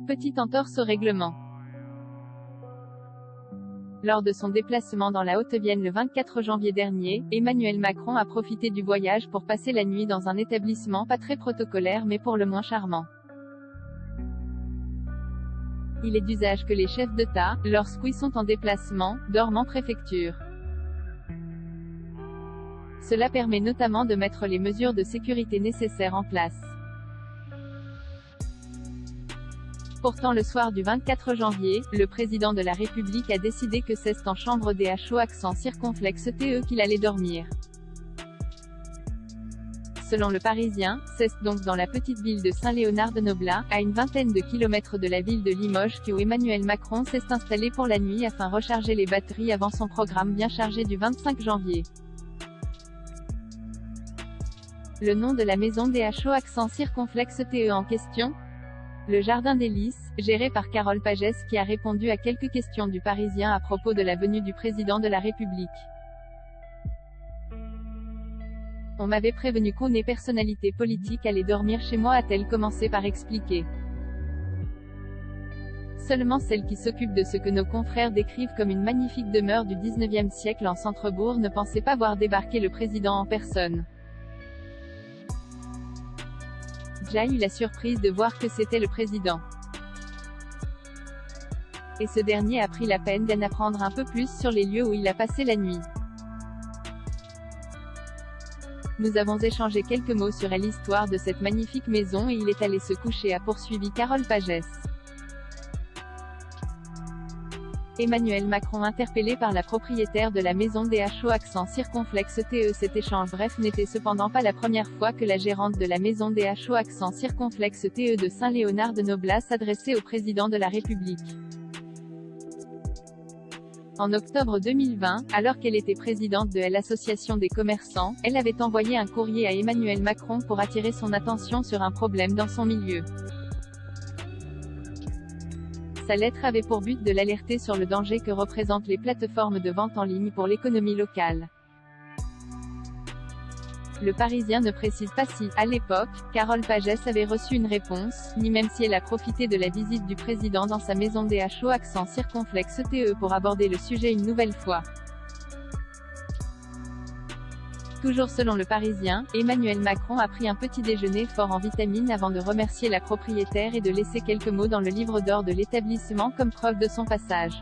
petite entorse au règlement. Lors de son déplacement dans la Haute-Vienne le 24 janvier dernier, Emmanuel Macron a profité du voyage pour passer la nuit dans un établissement pas très protocolaire mais pour le moins charmant. Il est d'usage que les chefs d'État, lorsqu'ils sont en déplacement, dorment en préfecture. Cela permet notamment de mettre les mesures de sécurité nécessaires en place. Pourtant le soir du 24 janvier, le président de la République a décidé que c'est en chambre DHO accent circonflexe TE qu'il allait dormir. Selon le Parisien, c'est donc dans la petite ville de Saint-Léonard-de-Noblat, à une vingtaine de kilomètres de la ville de Limoges où Emmanuel Macron s'est installé pour la nuit afin de recharger les batteries avant son programme bien chargé du 25 janvier. Le nom de la maison DHO accent circonflexe TE en question ? Le Jardin des Lys, géré par Carole Pagès qui a répondu à quelques questions du Parisien à propos de la venue du président de la République. On m'avait prévenu qu'on est personnalité politique allait dormir chez moi, a-t-elle commencé par expliquer. Seulement celle qui s'occupe de ce que nos confrères décrivent comme une magnifique demeure du 19e siècle en centre-bourg ne pensait pas voir débarquer le président en personne. J'ai eu la surprise de voir que c'était le président. Et ce dernier a pris la peine d'en apprendre un peu plus sur les lieux où il a passé la nuit. Nous avons échangé quelques mots sur l'histoire de cette magnifique maison et il est allé se coucher, a poursuivi Carole Pagès. Emmanuel Macron interpellé par la propriétaire de la maison DHO accent circonflexe TE. Cet échange bref n'était cependant pas la première fois que la gérante de la maison DHO accent circonflexe TE de Saint-Léonard-de-Noblat s'adressait au président de la République. En octobre 2020, alors qu'elle était présidente de l'Association des commerçants, elle avait envoyé un courrier à Emmanuel Macron pour attirer son attention sur un problème dans son milieu. Sa lettre avait pour but de l'alerter sur le danger que représentent les plateformes de vente en ligne pour l'économie locale. Le Parisien ne précise pas si, à l'époque, Carole Pagès avait reçu une réponse, ni même si elle a profité de la visite du président dans sa maison DHO accent circonflexe TE pour aborder le sujet une nouvelle fois. Toujours selon le Parisien, Emmanuel Macron a pris un petit déjeuner fort en vitamines avant de remercier la propriétaire et de laisser quelques mots dans le livre d'or de l'établissement comme preuve de son passage.